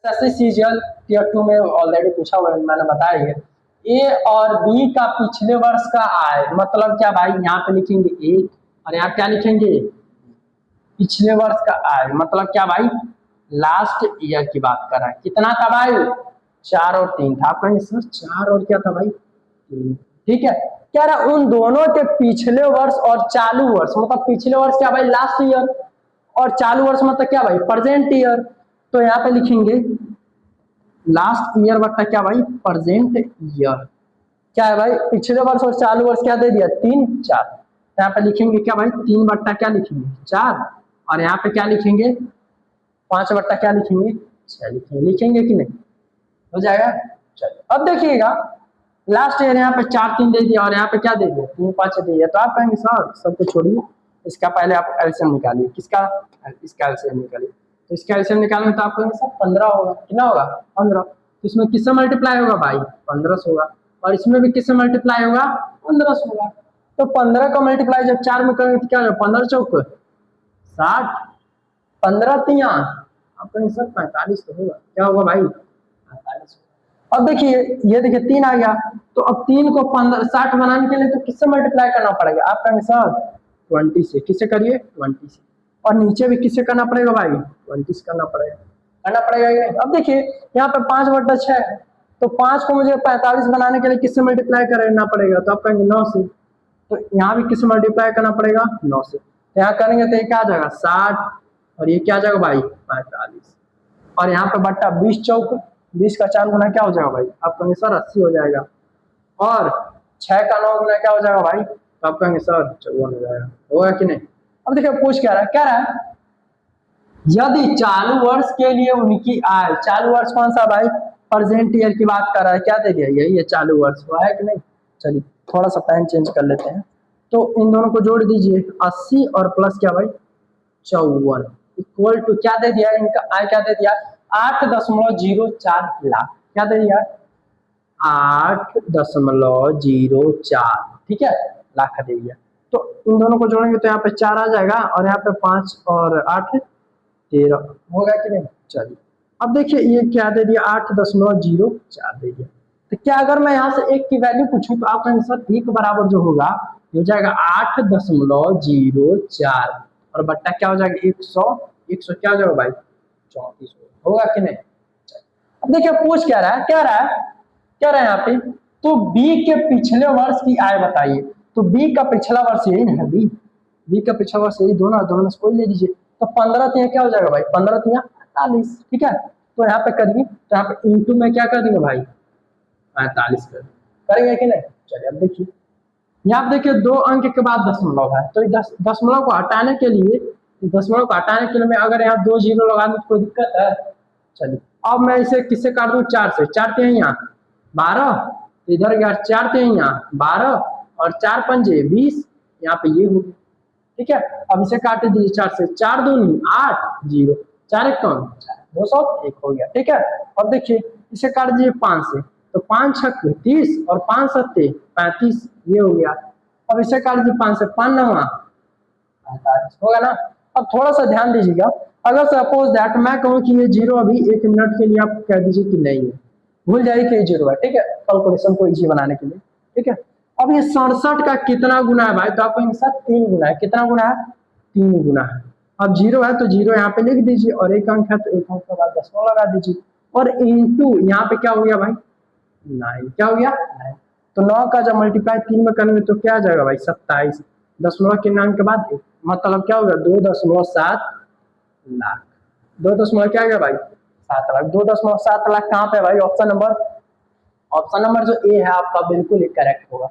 जैसे CGL tier 2 में already पूछा हुआ है, मैंने बताया है। ए और बी का पिछले वर्ष का आय मतलब क्या भाई, यहाँ पे लिखेंगे ए और यहाँ क्या लिखेंगे, पिछले वर्ष का आय मतलब क्या भाई, लास्ट ईयर की बात कर रहा है। कितना था भाई, 4 और 3 था। आप कहेंगे सर 4 और क्या था भाई, 3। ठीक है, क्या रहा उन दोनों के पिछले वर्ष और चालू वर्ष, मतलब पिछले वर्ष क्या भाई, लास्ट ईयर, और चालू वर्ष मतलब क्या भाई, प्रेजेंट ईयर। तो यहाँ पे लिखेंगे लास्ट ईयर बट्टा क्या भाई, प्रेजेंट ईयर। क्या है भाई, पिछले वर्ष और चालू वर्ष क्या दे दिया, 3 4। यहाँ पे लिखेंगे क्या भाई, 3 बट्टा क्या लिखेंगे, 4, और यहाँ पे क्या लिखेंगे, 5 बट्टा क्या लिखेंगे, 6 लिखेंगे। लिखेंगे कि नहीं, हो जाएगा। चलिए अब देखिएगा, लास्ट ईयर यहाँ पे 4 3 दे दिया और यहाँ पे क्या दे दिया, 3 5 दे दिया। तो आप कहेंगे सर सबको छोड़िए, इसका पहले आप एलसीएम निकालिए। किसका, इसका एलसीएम निकालिए। तो इसका एलसीएम निकालेंगे तो आप कहेंगे सर 15 होगा। कितना होगा, 15। तो इसमें किससे मल्टीप्लाई होगा भाई, 15 से होगा, और इसमें भी किससे मल्टीप्लाई होगा, 15 से होगा। तो 15 का मल्टीप्लाई जब 4 में करेंगे तो क्या होगा, 15 चौक 60, 15 तिया आप कहेंगे सर 45 तो होगा। क्या होगा भाई, 45। अब देखिए ये देखिए 3 आ गया, तो अब 3 को 60 बनाने के लिए तो किससे मल्टीप्लाई करना पड़ेगा, आप कहेंगे सर 20 से। किससे करिए, 20 से। और नीचे भी किससे करना पड़ेगा भाई, 20 से करना पड़ेगा ये। अब देखिए यहाँ पे 5 बट्टा 6 है, तो 5 को मुझे 45 बनाने के लिए किससे मल्टीप्लाई करना पड़ेगा, तो आप कहेंगे 9 से। तो यहाँ भी किससे मल्टीप्लाई करना पड़ेगा, 9 से। तो यहाँ करेंगे तो ये क्या आ जाएगा 60, और ये क्या आ जाएगा भाई 45, और यहाँ पे बट्टा 20 चौक 20 का 4 गुना क्या हो जाएगा भाई, आप कहेंगे सर 80 हो जाएगा। और 6 का 9 गुना क्या हो जाएगा भाई, तो आप कहेंगे सर 54 हो जाएगा। होगा कि नहीं। अब देखिए पूछ क्या रहा है, यदि चालू वर्ष के लिए उनकी आय, चालू वर्ष कौन सा भाई, प्रेजेंट ईयर की बात कर रहा है। क्या दे दिया, यही है चालू वर्ष, हुआ है कि नहीं। चलिए थोड़ा सा पेन चेंज कर लेते हैं। तो इन दोनों को जोड़ दीजिए, 80 और प्लस क्या भाई 54 इक्वल टू क्या दे दिया, इनका आय क्या दे दिया, 8.04 लाख। क्या दे दिया, 8.04, ठीक है, लाख दे दिया। तो इन दोनों को जोड़ेंगे तो यहाँ पे 4 आ जाएगा, और यहाँ पे 5 और 8 13 होगा कि नहीं। चलिए अब देखिए ये क्या दे दिया, 8.04 दे दिया। तो क्या अगर मैं यहाँ से 1 की वैल्यू पूछूं तो आप कहेंगे सर 1 बराबर जो होगा हो जाएगा 8.04 और बट्टा क्या हो जाएगा 100 क्या हो जाएगा भाई 34 होगा कि नहीं। अब देखिए पूछ क्या रहा है, यहाँ पे, तो बी के पिछले वर्ष की आय बताइए। तो बी का पिछला वर्ष यही ना है, बी का पिछला वर्ष यही, दोनों में से कोई ले लीजिए। तो 15 तिया क्या हो जाएगा भाई, 15 तिया 48, ठीक है। तो यहाँ पे करिए, तो यहाँ पे इंटू में क्या कर देंगे भाई 45 करेंगे कि नहीं। चलिए अब देखिए, यहाँ पे देखिए 2 अंक के बाद दशमलव है, तो दशमलव को हटाने के लिए, मैं अगर यहाँ 2 जीरो लगा दूं तो कोई दिक्कत है। चलिए अब मैं इसे किससे काट दूं, 4 से। 4 तिया यहाँ 12, इधर गया 4 तिया यहाँ 12, और 4 पंजे 20, यहाँ पे ये होगी, ठीक है। अब इसे काट दीजिए 4 से, 4 दूनी 8 0, 4 1 कौन 201 हो गया, ठीक है। अब देखिए इसे काट दीजिए 5 से, तो 5 6 30 और 5 7 35, ये हो गया। अब इसे काट दीजिए 5 से, 5 9 45 होगा ना। अब थोड़ा सा ध्यान दीजिएगा, अगर सपोज दैट मैं कहूँ कि ये 0 अभी 1 मिनट के लिए आप कह दीजिए कि नहीं है, भूल जाइए कि ये 0 है, ठीक है, कैलकुलेशन को इजी बनाने के लिए, ठीक है। अब ये 67 का कितना गुना है भाई, तो आपको इनके साथ 3 गुना है। कितना गुना है, 3 गुना है। अब 0 है तो 0 यहाँ पे लिख दीजिए, और 1 अंक है तो 1 अंक के बाद दशमलव लगा दीजिए, और इंटू यहाँ पे क्या हो गया भाई 9, क्या हो गया 9। तो 9 का जब मल्टीप्लाई 3 में करेंगे तो क्या आ जाएगा भाई 27, दशमलव के 9 के बाद 1, मतलब क्या होगा 2.7 लाख। 2 क्या गया भाई 7 लाख। 2.7 लाख कहाँ पे भाई, ऑप्शन नंबर जो ए है आपका बिल्कुल करेक्ट होगा।